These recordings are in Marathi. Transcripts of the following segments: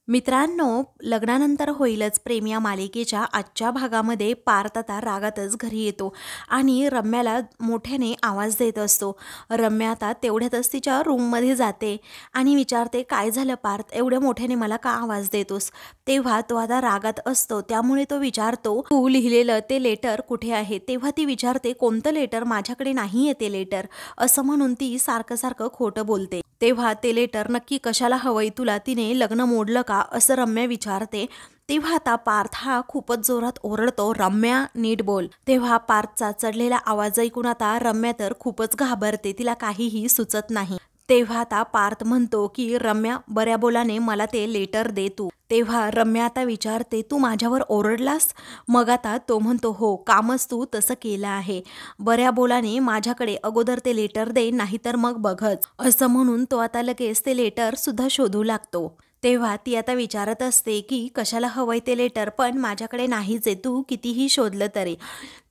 मित्रांनो, लग्नानंतर होईलच प्रेम या मालिकेच्या आजच्या भागामध्ये पार्थ आता रागातच घरी येतो आणि रम्याला मोठ्याने आवाज देत असतो. रम्या आता तेवढ्यातच तिच्या रूममध्ये जाते आणि विचारते, काय झालं पार्थ, एवढ्या मोठ्याने मला का आवाज देतोस? तेव्हा तो आता रागात असतो, त्यामुळे तो विचारतो, तू लिहिलेलं ते लेटर कुठे आहे? तेव्हा ती विचारते, कोणतं लेटर? माझ्याकडे नाही आहे ते लेटर, असं म्हणून ती सारखं सारखं खोटं बोलते. तेव्हा ते लेटर नक्की कशाला हवंय तुला? तिने लग्न मोडलं का, असं रम्या विचारते. तेव्हा आता पार्थ हा खूपच जोरात ओरडतो, रम्या नीट बोल. तेव्हा पार्थचा चढलेला आवाज ऐकून आता रम्या तर खूपच घाबरते, तिला काहीही सुचत नाही. तेव्हा आता पार्थ म्हणतो की रम्या, बऱ्या बोलाने मला ते लेटर दे तू. तेव्हा रम्या आता विचारते, तू माझ्यावर ओरडलास? मग आता तो म्हणतो, हो, कामच तू तसं केलं आहे. बऱ्या बोलाने माझ्याकडे अगोदर ते लेटर दे, नाहीतर मग बघच, असं म्हणून तो आता लगेच ते लेटर सुद्धा शोधू लागतो. तेव्हा ती आता विचारत असते की कशाला हवंय ते लेटर, पण माझ्याकडे नाहीच आहे, तू कितीही शोधलं तरी.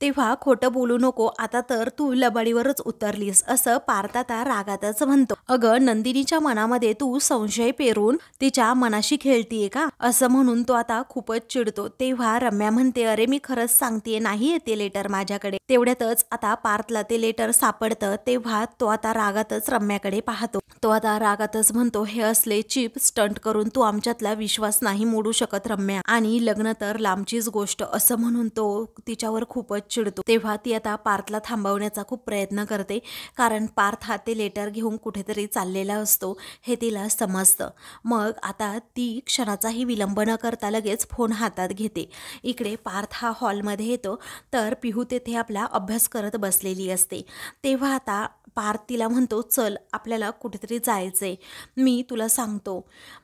तेव्हा खोटं बोलू नको, आता तर तू लबाडीवरच उतरलीस, असं पार्थ आता रागातच म्हणतो. अगं नंदिनीच्या मनामध्ये तू संशय पेरून तिच्या मनाशी खेळतीये का, असं म्हणून तो आता खूपच चिडतो. तेव्हा रम्या म्हणते, अरे मी खरंच सांगतेय, नाही ते लेटर माझ्याकडे. तेवढ्यातच आता पार्थला ते लेटर सापडतं. तेव्हा तो आता रागातच रम्याकडे पाहतो. तो आता रागातच म्हणतो, हे असले चीप स्टंट करून तू आमच्यातला विश्वास नाही मोडू शकत रम्या, आणि लग्न तर लांबचीच गोष्ट, असं म्हणून तो तिच्यावर खूपच चिडतो. तेव्हा ती आता पार्थला थांबवण्याचा खूप प्रयत्न करते, कारण पार्थ हा ते लेटर घेऊन कुठेतरी चाललेला असतो हे तिला समजतं. मग आता ती क्षणाचाही विलंब न करता लगेच फोन हातात घेते. इकडे पार्थ हा हॉलमध्ये येतो, तर पिहू तेथे आपला अभ्यास करत बसलेली असते. तेव्हा आता पार्थ तिला म्हणतो, चल आपल्याला कुठेतरी जायचंय, मी तुला सांगतो.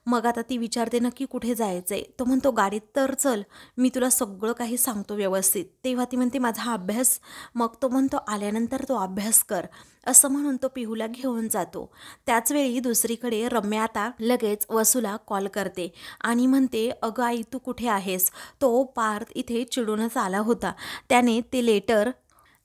मग आता ती विचारते, नक्की कुठे जायचंय? तो म्हणतो, गाडीत तर चल, मी तुला सगळं काही सांगतो व्यवस्थित. तेव्हा ती म्हणते, माझा अभ्यास? मग तो म्हणतो, आल्यानंतर तो अभ्यास कर, असं म्हणून तो पिहूला घेऊन जातो. त्याचवेळी दुसरीकडे रम्या आता लगेच वसूला कॉल करते आणि म्हणते, अगं आई, तू कुठे आहेस? तो पार्थ इथे चिडूनच आला होता,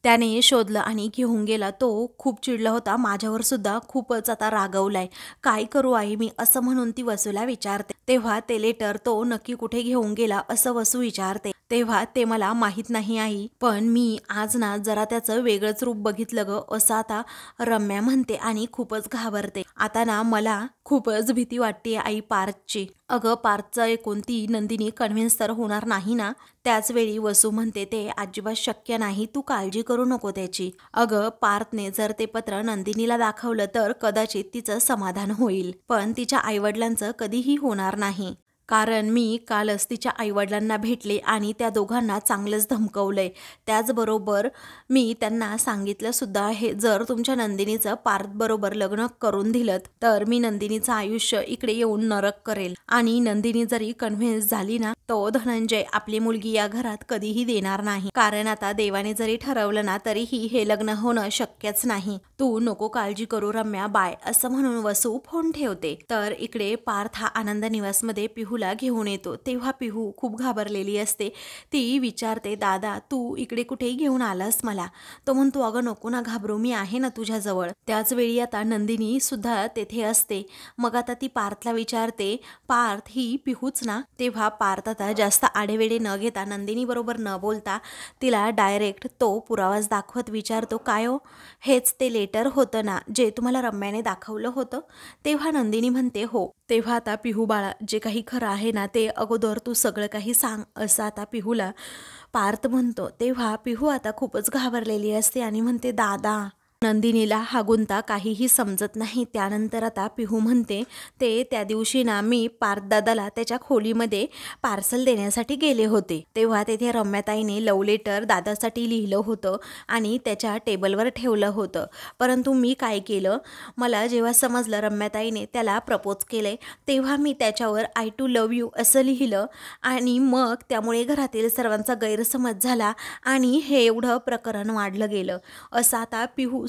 त्याने शोधलं आणि घेऊन गेला. तो खूप चिडला होता, माझ्यावर सुद्धा खूपच आता रागवलाय, काय करू आई मी, असं म्हणून ती वसूला विचारते. तेव्हा ते लेटर तो नक्की कुठे घेऊन गेला, असं वसू विचारते. तेव्हा ते मला माहीत नाही आई, पण मी आज ना जरा त्याचं वेगळंच रूप बघितलं ग, असं आता रम्या म्हणते आणि खूपच घाबरते. आता ना मला खूपच भीती वाटते आई पार्थची. अगं पार्थचं ऐकून ती नंदिनी कन्व्हिन्स तर होणार नाही ना? त्याचवेळी वसू म्हणते, ते अजिबात शक्य नाही, तू काळजी करू नको त्याची. अगं पार्थने जर ते पत्र नंदिनीला दाखवलं तर कदाचित तिचं समाधान होईल, पण तिच्या आईवडिलांचं कधीही होणार नाही. कारण मी कालच तिच्या आईवडिलांना भेटले आणि त्या दोघांना चांगलंच धमकवलंय. त्याचबरोबर मी त्यांना सांगितलं सुद्धा आहे, जर तुमच्या नंदिनीचं पार्थबरोबर लग्न करून दिलं तर मी नंदिनीचं आयुष्य इकडे येऊन नरक करेल, आणि नंदिनी जरी कन्व्हिन्स झाली ना, तो धनंजय आपली मुलगी या घरात कधीही देणार नाही. कारण आता देवाने जरी ठरवलं ना, तरीही हे लग्न होणं शक्यच नाही. तू नको काळजी करू रम्या, बाय, असं म्हणून वसू फोन ठेवते. तर इकडे पार्थ हा आनंद निवासमध्ये पिहूला घेऊन येतो. तेव्हा पिहू खूप घाबरलेली असते. ती विचारते, दादा तू इकडे कुठे घेऊन आलास मला? तो म्हणतो, अगं नको ना घाबरू, मी आहे ना तुझ्याजवळ. त्याच वेळी आता नंदिनी सुद्धा तेथे असते. मग आता ती पार्थला विचारते, पार्थ ही पिहूच ना? तेव्हा पार्थ आता जास्त आडेवेडे न घेता, नंदिनी बरोबर न बोलता, तिला डायरेक्ट तो पुरावाच दाखवत विचारतो, काय हो, हेच ते लेटर होतं ना जे तुम्हाला रम्याने दाखवलं होतं? तेव्हा नंदिनी म्हणते, हो. तेव्हा आता पिहू बाळा, जे काही खरं आहे ना ते अगोदर तू सगळं काही सांग, असं आता पिहूला पार्थ म्हणतो. तेव्हा पिहू आता खूपच घाबरलेली असते आणि म्हणते, दादा. नंदिनीला हा गुंता काहीही समजत नाही. त्यानंतर आता पिहू म्हणते, ते त्या दिवशी ना मी पार्थदादाला त्याच्या खोलीमध्ये पार्सल देण्यासाठी गेले होते, तेव्हा तेथे रम्याताईने लव लेटर दादासाठी लिहिलं होतं आणि त्याच्या टेबलवर ठेवलं होतं. परंतु मी काय केलं, मला जेव्हा समजलं रम्याताईने त्याला प्रपोज केलंय, तेव्हा मी त्याच्यावर आय टू लव्ह यू असं लिहिलं, आणि मग त्यामुळे घरातील सर्वांचा गैरसमज झाला आणि हे एवढं प्रकरण वाढलं गेलं, असं आता पिहू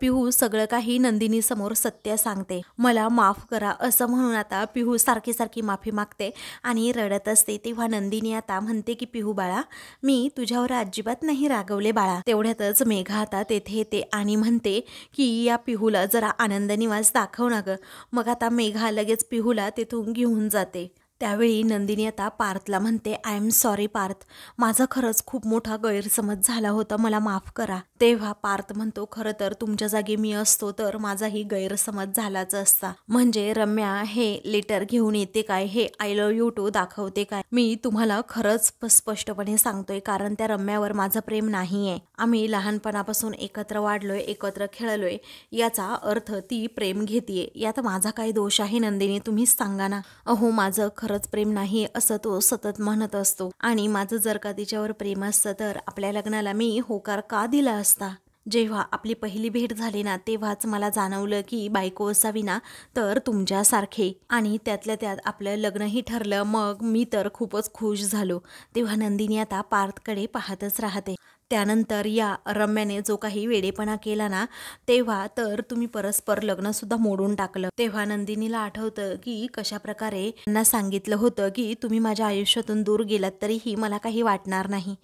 पिहू सगळं काही नंदिनी समोर सत्य सांगते. मला माफ करा असं म्हणून आता पिहू सारखी सारखी माफी मागते आणि रडत असते. तेव्हा नंदिनी आता म्हणते की पिहू बाळा, मी तुझ्यावर अजिबात नाही रागवले बाळा. तेवढ्यातच मेघा आता तेथे येते आणि म्हणते की या पिहूला जरा आनंद निवास दाखव ना ग. मग आता मेघा लगेच पिहूला तिथून घेऊन जाते. त्यावेळी नंदिनी आता पार्थला म्हणते, आय एम सॉरी पार्थ, माझा खरंच खूप मोठा गैरसमज झाला होता, मला माफ करा. तेव्हा पार्थ म्हणतो, खरं तर तुमच्या जागी मी असतो तर माझाही गैरसमज झालाच असता. म्हणजे रम्या हे लेटर घेऊन येते काय, हे आय लव्ह यू टू दाखवते काय? मी तुम्हाला खरंच स्पष्टपणे सांगतोय, कारण त्या रम्यावर माझं प्रेम नाहीये. आम्ही लहानपणापासून एकत्र वाढलोय, एकत्र खेळलोय, याचा अर्थ ती प्रेम घेतीये. यात माझा काय दोष आहे नंदिनी, तुम्हीच सांगा ना. अहो माझं खरंच प्रेम नाही असं तो सतत म्हणत असतो आणि माझं जर का तिच्यावर प्रेम असतं तर आपल्या लग्नाला मी होकार का दिला असता. जेव्हा आपली पहिली भेट झाली ना तेव्हाच मला जाणवलं की बायको असावी ना तर तुमच्यासारखे, आणि त्यातल्या त्यात आपलं लग्नही ठरलं. मग मी तर खूपच खुश झालो. तेव्हा नंदिनी आता पार्थकडे पाहतच राहते. त्यानंतर या रम्याने जो काही वेडेपणा केला ना तेव्हा तर तुम्ही परस्पर लग्नसुद्धा मोडून टाकलं. तेव्हा नंदिनीला आठवतं की कशा प्रकारे त्यांना सांगितलं होतं की तुम्ही माझ्या आयुष्यातून दूर गेलात तरीही मला काही वाटणार नाही.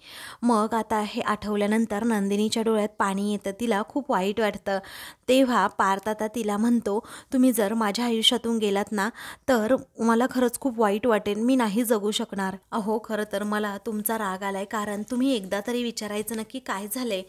मग आता हे आठवल्यानंतर नंदिनीच्या डोळ्यात पाणी येतं, तिला खूप वाईट वाटतं. तेव्हा पार्थ आता तिला म्हणतो, तुम्ही जर माझ्या आयुष्यातून गेलात ना तर मला खरंच खूप वाईट वाटेल, मी नाही जगू शकणार. अहो खरं तर मला तुमचा राग आलाय, कारण तुम्ही एकदा तरी विचारायचं नक्की काय झालंय,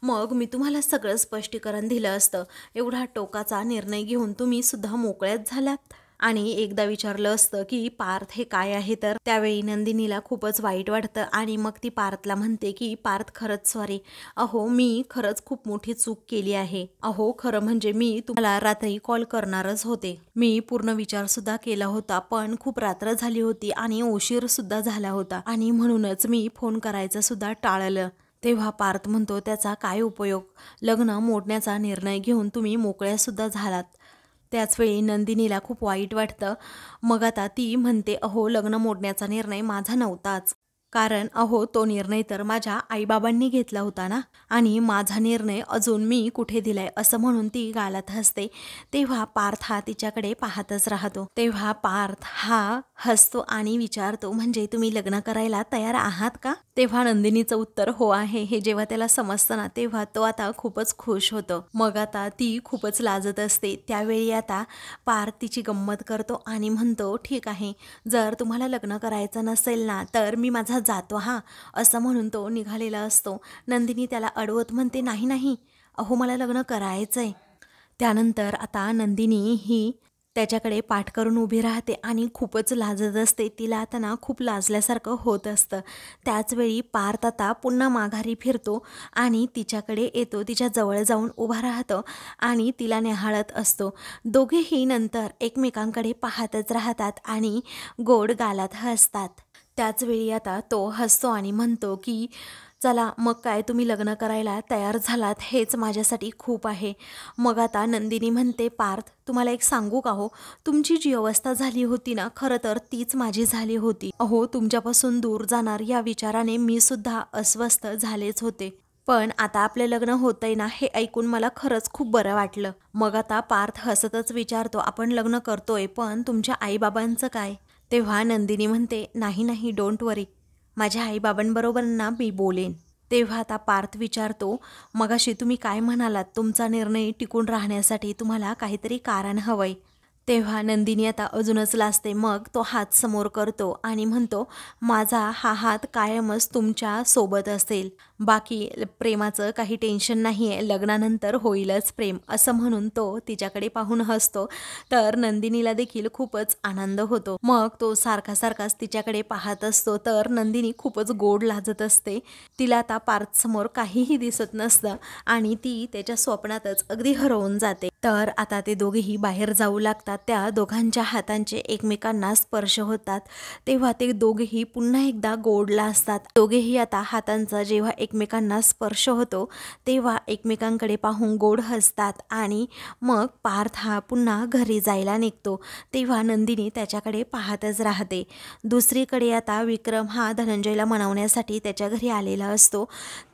मग मी तुम्हाला सगळं स्पष्टीकरण दिलं असतं. एवढा टोकाचा निर्णय घेऊन तुम्ही सुद्धा मोकळ्याच झालात आणि एकदा विचारलं असतं की पार्थ हे काय आहे तर. त्यावेळी नंदिनीला खूपच वाईट वाटतं आणि मग ती पार्थला म्हणते की पार्थ खरंच सॉरी. अहो मी खरंच खूप मोठी चूक केली आहे. अहो खरं म्हणजे मी तुम्हाला रात्री कॉल करणारच होते. मी पूर्ण विचार सुद्धा केला होता, पण खूप रात्र झाली होती आणि उशीर सुद्धा झाला होता आणि म्हणूनच मी फोन करायचं सुद्धा टाळलं. तेव्हा पार्थ म्हणतो, त्याचा काय उपयोग, लग्न मोडण्याचा निर्णय घेऊन तुम्ही मोकळ्या सुद्धा झालात. त्याचवेळी नंदिनीला खूप वाईट वाटतं. मग आता ती म्हणते, अहो लग्न मोडण्याचा निर्णय माझा नव्हताच, कारण अहो तो निर्णय तर माझ्या आईबाबांनी घेतला होता ना, आणि माझा निर्णय अजून मी कुठे दिलाय असं म्हणून ती गालात हसते. तेव्हा पार्थ हा तिच्याकडे पाहतच राहतो. तेव्हा पार्थ हा हसतो आणि विचारतो, म्हणजे तुम्ही लग्न करायला तयार आहात का? तेव्हा नंदिनीचं उत्तर हो आहे. हे जेव्हा त्याला समजतं ना तेव्हा तो आता खूपच खुश होतो. मग आता ती खूपच लाजत असते. त्यावेळी आता पार्थ तिची गंमत करतो आणि म्हणतो, ठीक आहे, जर तुम्हाला लग्न करायचं नसेल ना तर मी माझा जातो हा, असं म्हणून तो निघालेला असतो. नंदिनी त्याला अडवत म्हणते, नाही नाही, अहो मला लग्न करायचंय. त्यानंतर आता नंदिनी ही त्याच्याकडे पाठ करून उभी राहते आणि खूपच लाजत असते. तिला आता ना खूप लाजल्यासारखं होत असतं. त्याचवेळी पार्थ आता पुन्हा माघारी फिरतो आणि तिच्याकडे येतो, तिच्या जवळ जाऊन उभा राहतो आणि तिला निहाळत असतो. दोघेही नंतर एकमेकांकडे पाहतच राहतात आणि गोड गालात हसतात. त्याचवेळी आता तो हसतो आणि म्हणतो की चला मग काय, तुम्ही लग्न करायला तयार झालात हेच माझ्यासाठी खूप आहे. मग आता नंदिनी म्हणते, पार्थ तुम्हाला एक सांगू का हो, तुमची जी अवस्था झाली होती ना खरं तर तीच माझी झाली होती. अहो तुमच्यापासून दूर जाणार या विचाराने मी सुद्धा अस्वस्थ झालेच होते, पण आता आपलं लग्न होतंय ना हे ऐकून मला खरंच खूप बरं वाटलं. मग आता पार्थ हसतच विचारतो, आपण लग्न करतोय पण तुमच्या आईबाबांचं काय? तेव्हा नंदिनी म्हणते, नाही नाही, डोंट वरी, माझ्या आईबाबांबरोबर ना मी बोलेन. तेव्हा आता पार्थ विचारतो, मगाशी तुम्ही काय म्हणालात, तुमचा निर्णय टिकून राहण्यासाठी तुम्हाला काहीतरी कारण हवंय. तेव्हा नंदिनी आता अजूनच लाजते. मग तो हात समोर करतो आणि म्हणतो, माझा हा हात कायमच तुमच्या सोबत असेल, बाकी प्रेमाचं काही टेन्शन नाही आहे, लग्नानंतर होईलच प्रेम, असं म्हणून तो तिच्याकडे पाहून हसतो. तर नंदिनीला देखील खूपच आनंद होतो. मग तो सारखा सारखाच तिच्याकडे पाहत असतो. तर नंदिनी खूपच गोड लाजत असते. तिला आता पार्थ समोर काहीही दिसत नसतं आणि ती त्याच्या स्वप्नातच अगदी हरवून जाते. तर आता ते दोघेही बाहेर जाऊ लागतात. त्या दोघांच्या हातांचे एकमेकांना स्पर्श होतात. तेव्हा ते दोघेही पुन्हा एकदा गोडला असतात. दोघेही आता हातांचा जेव्हा एकमेकांना स्पर्श होतो तेव्हा एकमेकांकडे पाहून गोड हसतात आणि मग पार्थ हा पुन्हा घरी जायला निघतो. तेव्हा नंदिनी त्याच्याकडे पाहतच राहते. दुसरीकडे आता विक्रम हा धनंजयला मनवण्यासाठी त्याच्या घरी आलेला असतो.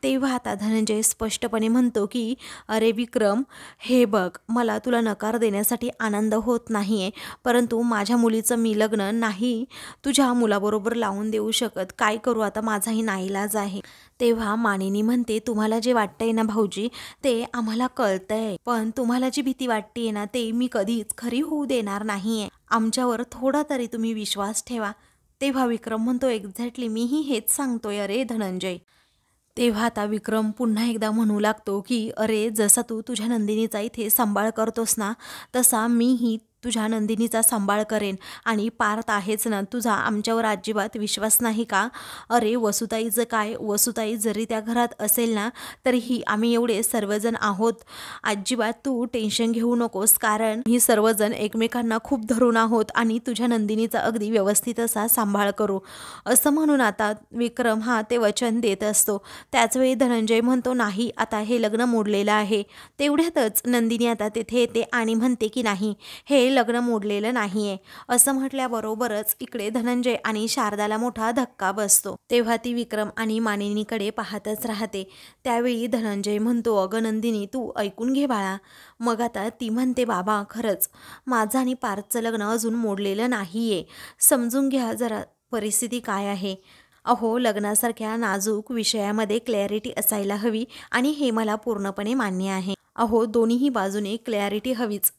तेव्हा आता धनंजय स्पष्टपणे म्हणतो की अरे विक्रम, हे बघ, मला तुला नकार देण्यासाठी आनंद होत नाहीये, परंतु माझ्या मुलीचं मी लग्न नाही तुझ्या मुलाबरोबर लावून देऊ शकत. काय करू आता, माझाही नाईलाज आहे. तेव्हा मानिनी म्हणते तुम्हाला जे वाटतंय ना भाऊजी ते आम्हाला कळतंय, पण तुम्हाला जी भीती वाटतेय ना ते मी कधीच खरी होऊ देणार नाहीये. आमच्यावर थोडा तरी तुम्ही विश्वास ठेवा. तेव्हा विक्रम म्हणतो एक्झॅक्टली मीही हेच सांगतोय अरे धनंजय. तेव्हा आता विक्रम पुन्हा एकदा म्हणू लागतो की अरे जसा तू तुझ्या नंदिनीचा इथे सांभाळ करतोस ना तसा मीही तुझ्या नंदिनीचा सांभाळ करेन. आणि पार्थ आहेच ना तुझा, आमच्यावर अजिबात विश्वास नाही का? अरे वसुताईचं काय, वसुताई जरी त्या घरात असेल ना तरीही आम्ही एवढे सर्वजण आहोत. अजिबात तू टेन्शन घेऊ नकोस, कारण ही सर्वजण एकमेकांना खूप धरून आहोत आणि तुझ्या नंदिनीचा अगदी व्यवस्थित असा सांभाळ करू. असं म्हणून आता विक्रम हा ते वचन देत असतो. त्याचवेळी धनंजय म्हणतो नाही, आता हे लग्न मोडलेलं आहे. तेवढ्यातच नंदिनी आता तिथे येते आणि म्हणते की नाही, हे लग्न मोडलेलं नाहीये. असं म्हटल्याबरोबरच इकडे धनंजय आणि शारदाला मोठा धक्का बसतो. तेव्हा ती विक्रम आणि मानिनीकडे पाहतच राहते. त्यावेळी धनंजय म्हणतो अगं नंदिनी तू ऐकून घे बाळा. मग आता ती म्हणते बाबा खरंच माझं आणि पार्थचं लग्न अजून मोडलेलं नाहीये. समजून घ्या जरा परिस्थिती काय आहे. अहो लग्नासारख्या नाजूक विषयामध्ये क्लॅरिटी असायला हवी आणि हे मला पूर्णपणे मान्य आहे. अहो दोन्हीही बाजूने क्लॅरिटी हवीच.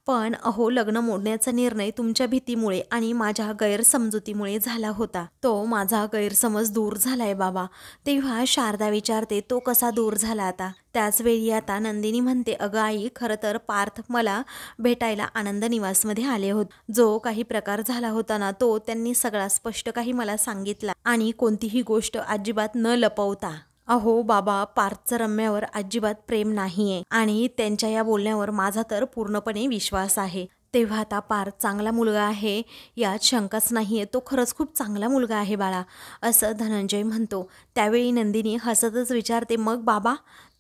पण अहो लग्न मोडण्याचा निर्णय तुमच्या भीतीमुळे आणि माझ्या गैरसमजुतीमुळे झाला होता. तो माझा गैरसमज दूर झालाय बाबा. तेव्हा शारदा विचारते तो कसा दूर झाला आता? त्याचवेळी आता नंदिनी म्हणते अगं आई, खरं तर पार्थ मला भेटायला आनंद निवासमध्ये आले होते. जो काही प्रकार झाला होता ना तो त्यांनी सगळा स्पष्ट काही मला सांगितला आणि कोणतीही गोष्ट अजिबात न लपवता. अहो बाबा, पार्थचं रम्यावर अजिबात प्रेम नाहीये आणि त्यांच्या या बोलण्यावर माझा तर पूर्णपणे विश्वास आहे. तेव्हा आता पार्थ चांगला मुलगा आहे यात शंकाच नाहीये. तो खरंच खूप चांगला मुलगा आहे बाळा, असं धनंजय म्हणतो. त्यावेळी नंदिनी हसतच विचारते मग बाबा?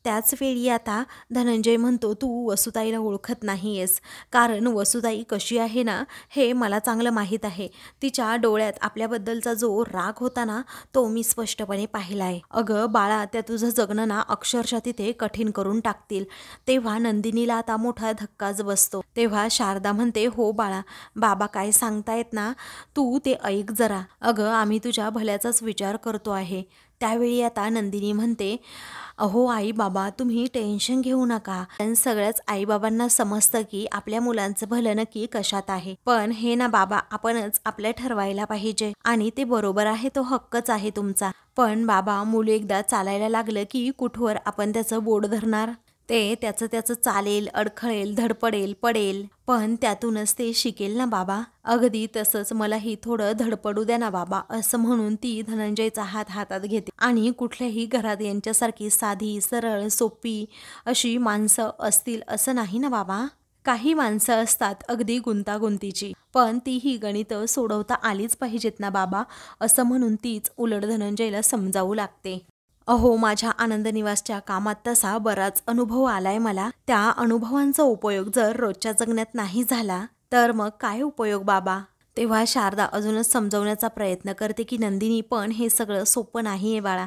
त्याच वेळी आता धनंजय म्हणतो तू वसुताईला ओळखत नाहीयेस, कारण वसुताई कशी आहे ना हे मला चांगलं माहीत आहे. तिच्या डोळ्यात आपल्याबद्दलचा जो राग होता ना तो मी स्पष्टपणे पाहिलाय. अगं बाळा, त्या तुझं जगणं ना अक्षरशः तिथे कठीण करून टाकतील. तेव्हा नंदिनीला आता मोठा धक्काच बसतो. तेव्हा शारदा म्हणते हो बाळा, बाबा काय सांगतायत ना तू ते ऐक जरा. अगं आम्ही तुझ्या भल्याचाच विचार करतो आहे. त्यावेळी आता नंदिनी म्हणते अहो आई बाबा तुम्ही टेन्शन घेऊ नका. पण सगळ्याच आईबाबांना समजतं की आपल्या मुलांचं भलं नक्की कशात आहे. पण हे ना बाबा आपणच आपल्या ठरवायला पाहिजे आणि ते बरोबर आहे, तो हक्कच आहे तुमचा. पण बाबा मूल एकदा चालायला लागलं की कुठवर आपण त्याचं बोट धरणार? ते त्याचं चालेल, अडखळेल, धडपडेल, पडेल, पण त्यातूनच ते शिकेल ना बाबा. अगदी तसंच मलाही थोडं धडपडू द्या ना बाबा, असं म्हणून ती धनंजयचा हात हातात घेते. आणि कुठल्याही घरात यांच्यासारखी साधी सरळ सोपी अशी माणसं असतील असं नाही ना बाबा. काही माणसं असतात अगदी गुंतागुंतीची, पण तीही गणितं सोडवता आलीच पाहिजेत ना बाबा, असं म्हणून तीच उलट धनंजयला समजावू लागते. अहो माझ्या आनंद निवासच्या कामात तसा बराच अनुभव आलाय मला. त्या अनुभवांचा उपयोग जर रोजच्या जगण्यात नाही झाला तर मग काय उपयोग बाबा? तेव्हा शारदा अजूनच समजवण्याचा प्रयत्न करते की नंदिनी पण हे सगळं सोपं नाहीये बाळा.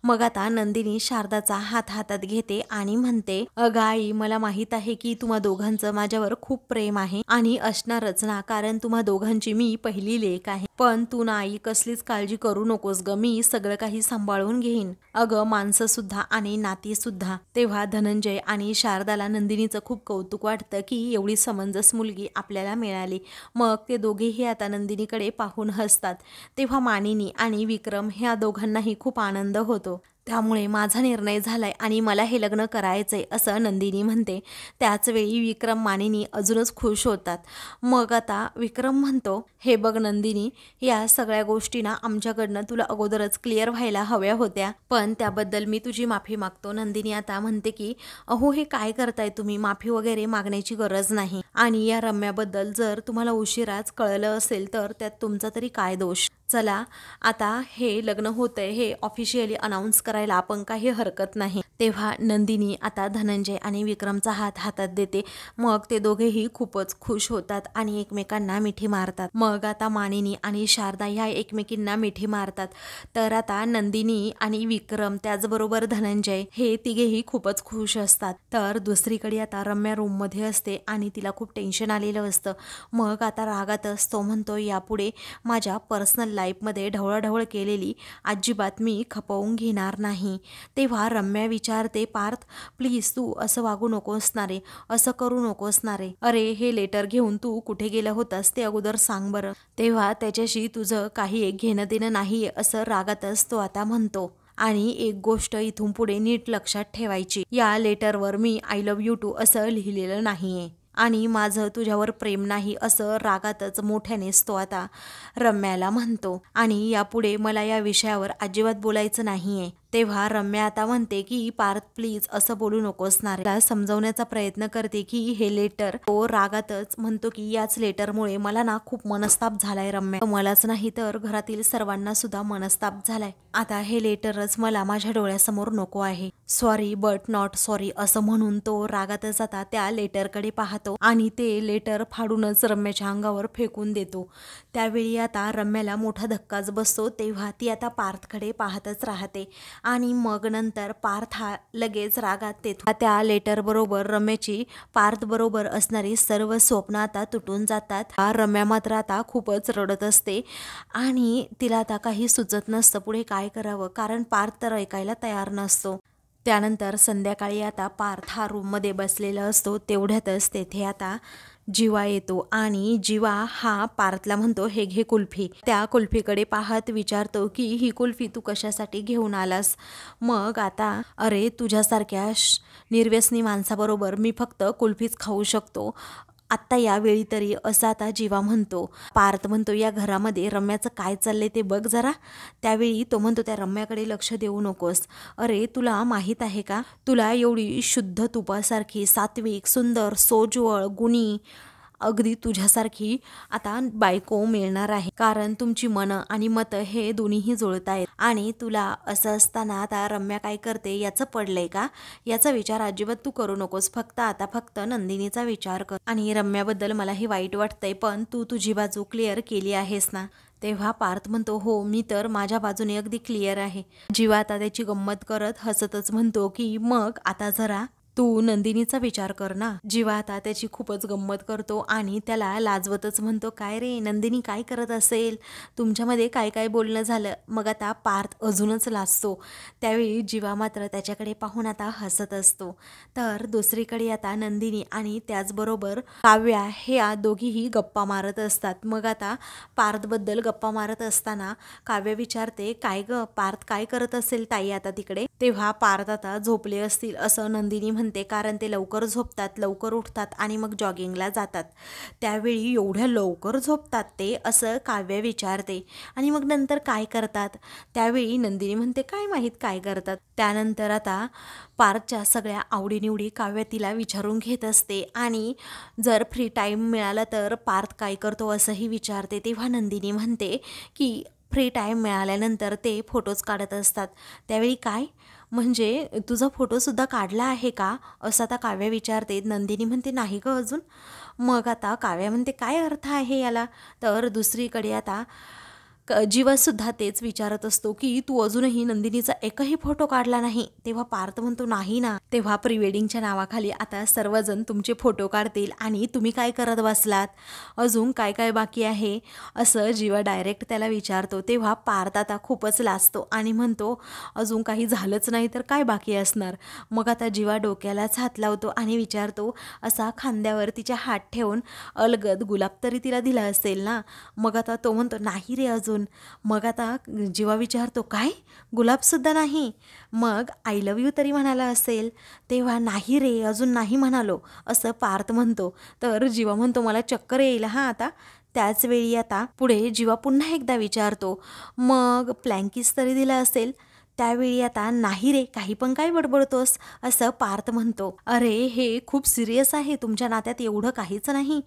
मग आता नंदिनी शारदाचा हात हातात घेते आणि म्हणते अगं आई, मला माहित आहे की तुम्हा दोघांचं माझ्यावर खूप प्रेम आहे आणि असणारच ना, कारण तुम्हा दोघांची मी पहिली लेक आहे. पण तू ना आई कसलीच काळजी करू नकोस ग, मी सगळं काही सांभाळून घेईन. अगं माणसं सुद्धा आणि नाती सुद्धा. तेव्हा धनंजय आणि शारदाला नंदिनीचं खूप कौतुक वाटतं की एवढी समंजस मुलगी आपल्याला मिळाली. मग ते दोघेही आता नंदिनीकडे पाहून हसतात. तेव्हा मानिनी आणि विक्रम ह्या दोघांनाही खूप आनंद होतो. त्यामुळे माझा निर्णय झालाय आणि मला हे लग्न करायचंय असं नंदिनी म्हणते. त्याचवेळी विक्रम मानिनी अजूनच खुश होतात. मग आता विक्रम म्हणतो, हे बघ नंदिनी, या सगळ्या गोष्टी ना आमच्याकडनं तुला अगोदरच क्लिअर व्हायला हव्या होत्या, पण त्याबद्दल मी तुझी माफी मागतो. नंदिनी आता म्हणते की अहो हे काय करताय तुम्ही, माफी वगैरे मागण्याची गरज नाही. आणि या रम्याबद्दल जर तुम्हाला उशिराच कळलं असेल तर त्यात तुमचा तरी काय दोष. चला आता हे लग्न होतंय हे ऑफिशियली अनाऊन्स करायला आपण काही हरकत नाही. तेव्हा नंदिनी आता धनंजय आणि विक्रमचा हात हातात देते. मग ते दोघेही खूपच खुश होतात आणि एकमेकांना मिठी मारतात. मग आता मानिनी आणि शारदा ह्या एकमेकींना मिठी मारतात. तर आता नंदिनी आणि विक्रम त्याचबरोबर धनंजय हे तिघेही खूपच खुश असतात. तर दुसरीकडे आता रम्या रूममध्ये असते आणि तिला खूप टेन्शन आलेलं असतं. मग आता रागातच तो म्हणतो, यापुढे माझ्या पर्सनल लाईफमध्ये ढवळाढवळ केलेली अजिबात मी खपवून घेणार नाही. तेव्हा रम्या विचारते, पार्थ प्लीज तू असं वागू नकोस ना रे, असं करू नकोस ना रे. अरे हे लेटर घेऊन तू कुठे गेला होतास ते अगोदर सांग बरं. तेव्हा त्याच्याशी तुझं काही एक घेणं देणं नाहीये असं रागातच तो आता म्हणतो. आणि एक गोष्ट इथून पुढे नीट लक्षात ठेवायची, या लेटरवर मी आय लव्ह यू टू असं लिहिलेलं नाहीये आणि माझं तुझ्यावर प्रेम नाही असं रागातच मोठ्यानेच तो आता रम्याला म्हणतो. आणि यापुढे मला या विषयावर अजिबात बोलायचं नाहीये. तेव्हा रम्या आता म्हणते की पार्थ प्लीज असं बोलू नकोस ना रे. त्याला समजवण्याचा प्रयत्न करते की हे लेटर, तो रागातच म्हणतो की याच लेटरमुळे मला ना खूप मनस्ताप झालाय रम्या, मलाच नाही तर घरातील सर्वांना सुद्धा मनस्ताप झालाय. आता हे लेटरच मला माझ्या डोळ्यासमोर नको आहे. सॉरी बट नॉट सॉरी असं म्हणून तो रागातच आता त्या लेटरकडे पाहतो आणि ते लेटर फाडूनच रम्याच्या अंगावर फेकून देतो. त्यावेळी आता रम्याला मोठा धक्काच बसतो. तेव्हा ती आता पार्थकडे पाहतच राहते आणि मग नंतर पार्थ हा लगेच रागात तेथून त्या लेटर बरोबर रम्याची पार्थ बरोबर असणारी सर्व स्वप्न आता तुटून जातात. रम्या मात्र आता खूपच रडत असते आणि तिला आता काही सुचत नसतं पुढे काय करावं, कारण पार्थ तर ऐकायला तयार नसतो. त्यानंतर संध्याकाळी आता पार्थ हा रूममध्ये बसलेला असतो. तेवढ्यातच तेथे आता जीवा येतो आणि जीवा हा पार्थला म्हणतो, हे घे कुल्फी. त्या कुल्फीकडे पाहत विचारतो की ही कुल्फी तू कशासाठी घेऊन आलास. मग आता अरे तुझ्यासारख्या निर्व्यसनी माणसाबरोबर मी फक्त कुल्फीच खाऊ शकतो आत्ता यावेळी तरी, असं आता जीवा म्हणतो. पार्थ म्हणतो, या घरामध्ये रम्याचं काय चाललंय ते बघ जरा. त्यावेळी तो म्हणतो, त्या रम्याकडे लक्ष देऊ नकोस. अरे तुला माहीत आहे का, तुला एवढी शुद्ध तुपासारखी सात्विक सुंदर सोज्वळ गुणी अगदी तुझ्यासारखी आता बायको मिळणार आहे, कारण तुमची मनं आणि मतं हे दोन्हीही जुळत आहेत. आणि तुला असं असताना आता रम्या काय करते याचं पडलंय का, याचा विचार अजिबात तू करू नकोस. फक्त नंदिनीचा विचार कर. आणि रम्याबद्दल मला हे वाईट वाटतंय, पण तू तुझी बाजू क्लिअर केली आहेस ना. तेव्हा पार्थ म्हणतो, हो मी तर माझ्या बाजूने अगदी क्लिअर आहे. जीवा आता त्याची गंमत करत हसतच म्हणतो की मग आता जरा तू नंदिनीचा विचार कर ना. जीवा आता त्याची खूपच गंमत करतो आणि त्याला लाजवतच म्हणतो, काय रे नंदिनी काय करत असेल, तुमच्यामध्ये काय काय बोलणं झालं. मग आता पार्थ अजूनच लाजतो. त्यावेळी जीवा मात्र त्याच्याकडे पाहून आता हसत असतो. तर दुसरीकडे आता नंदिनी आणि त्याचबरोबर काव्या हे दोघीही गप्पा मारत असतात. मग आता पार्थबद्दल गप्पा मारत असताना काव्या विचारते, काय ग पार्थ काय करत असेल ताई आता तिकडे. तेव्हा पार्थ आता झोपले असतील असं नंदिनी म्हणते, कारण ते लवकर झोपतात, लवकर उठतात आणि मग जॉगिंगला जातात. त्यावेळी एवढ्या लवकर झोपतात ते असं काव्य विचारते. आणि मग नंतर काय करतात. त्यावेळी नंदिनी म्हणते, काय माहीत काय करतात. त्यानंतर आता पार्थच्या सगळ्या आवडीनिवडी काव्य तिला विचारून घेत असते आणि जर फ्री टाईम मिळाला तर पार्थ काय करतो असंही विचारते. तेव्हा नंदिनी म्हणते की फ्री टाईम मिळाल्यानंतर ते फोटोज काढत असतात. त्यावेळी काय म्हणजे तुझा फोटोसुद्धा काढला आहे का असं आता काव्या विचारते. नंदिनी म्हणते, नाही ग अजून. मग आता काव्या म्हणते, काय अर्थ आहे याला. तर दुसरीकडे आता जीवासुद्धा तेच विचारत असतो की तू अजूनही नंदिनीचा एकही फोटो काढला नाही. तेव्हा पार्थ म्हणतो, नाही ना. तेव्हा प्रीवेडिंगच्या नावाखाली आता सर्वजण तुमचे फोटो काढतील आणि तुम्ही काय करत बसलात, अजून काय काय बाकी आहे असं जीवा डायरेक्ट त्याला विचारतो. तेव्हा पार्थ आता खूपच लाजतो आणि म्हणतो, अजून काही झालंच नाही तर काय बाकी असणार. मग आता जीवा डोक्यालाच हात लावतो आणि विचारतो, असा खांद्यावर तिच्या हात ठेवून अलगद गुलाब तरी तिला दिला असेल ना. मग आता तो म्हणतो, नाही रे अजून. फोन. मग आता जीवा विचारतो, काय गुलाबसुद्धा नाही? मग आय लव्ह यू तरी म्हणाला असेल. तेव्हा नाही रे, अजून नाही म्हणालो असं पार्थ म्हणतो. तर जीवा म्हणतो, मला चक्कर येईल हां आता. त्याच वेळी आता पुढे जीवा पुन्हा एकदा विचारतो, मग फ्लँकिस तरी दिला असेल? त्यावेळी आता नाही रे, काही पण काय बडबडतोस असं पार्थ म्हणतो. अरे हे खूप सिरियस आहे, तुमच्या नात्यात एवढं काहीच नाही.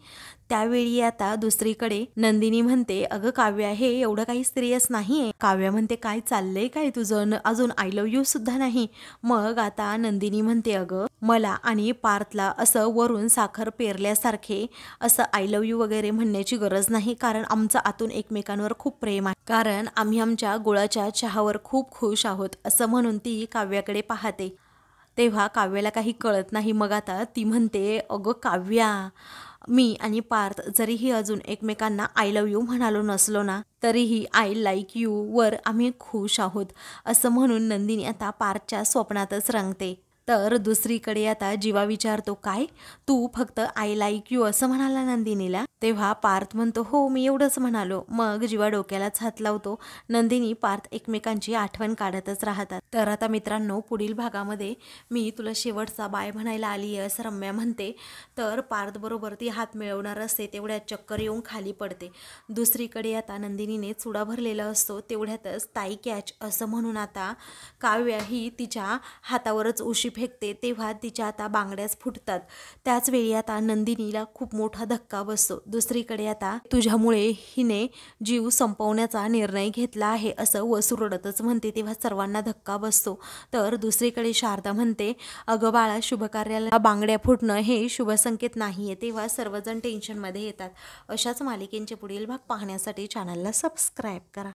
त्यावेळी आता दुसरीकडे नंदिनी म्हणते, अगं काव्या हे एवढं काही सिरियस नाहीये. काव्या म्हणते, काय चाललंय काय तुझं, अजून आय लव्ह यू सुद्धा नाही. मग आता नंदिनी म्हणते, अगं मला आणि पार्थला असं वरून साखर पेरल्यासारखे असं आय लव्ह यू वगैरे म्हणण्याची गरज नाही, कारण आमचं आतून एकमेकांवर खूप प्रेम आहे, कारण आम्ही आमच्या गुळाच्या चहावर खूप खुश आहोत असं म्हणून ती काव्याकडे पाहते. तेव्हा काव्याला काही कळत नाही. मग आता ती म्हणते, अगं काव्या, मी आणि पार्थ जरीही अजून एकमेकांना आय लव्ह यू म्हणालो नसलो ना, तरीही आय लाईक यू वर आम्ही खुश आहोत असं म्हणून नंदिनी आता पार्थच्या स्वप्नातच रंगते. तर दुसरीकडे आता जीवा विचारतो, काय तू फक्त आय लाईक यू असं म्हणाला नंदिनीला? तेव्हा पार्थ म्हणतो, हो मी एवढंच म्हणालो. मग जीवा डोक्यालाच हात लावतो. नंदिनी पार्थ एकमेकांची आठवण काढतच राहतात. तर आता मित्रांनो, पुढील भागामध्ये मी तुला शेवटचा बाय म्हणायला आली आहे असं रम्या म्हणते. तर पार्थ बरोबर ती हात मिळवणार असते तेवढ्यात चक्कर येऊन खाली पडते. दुसरीकडे आता नंदिनीने चुडा भरलेला असतो. तेवढ्यातच ताई कॅच असं म्हणून आता काव्या ही तिच्या हातावरच उशी फेकते. तेव्हा तिच्या आता बांगड्याच फुटतात. त्याच वेळी आता नंदिनीला खूप मोठा धक्का बसतो. दुसरीकडे आता तुझ्यामुळे हिने जीव संपवण्याचा निर्णय घेतला आहे असं वसू रडतच म्हणते. तेव्हा सर्वांना धक्का बसतो. तर दुसरीकडे शारदा म्हणते, अगं बाळा, शुभकार्याला बांगड्या फुटणं हे शुभ संकेत नाहीये. तेव्हा सर्वजण टेन्शनमध्ये येतात. अशाच मालिकेंचे पुढील भाग पाहण्यासाठी चॅनलला सबस्क्राईब करा.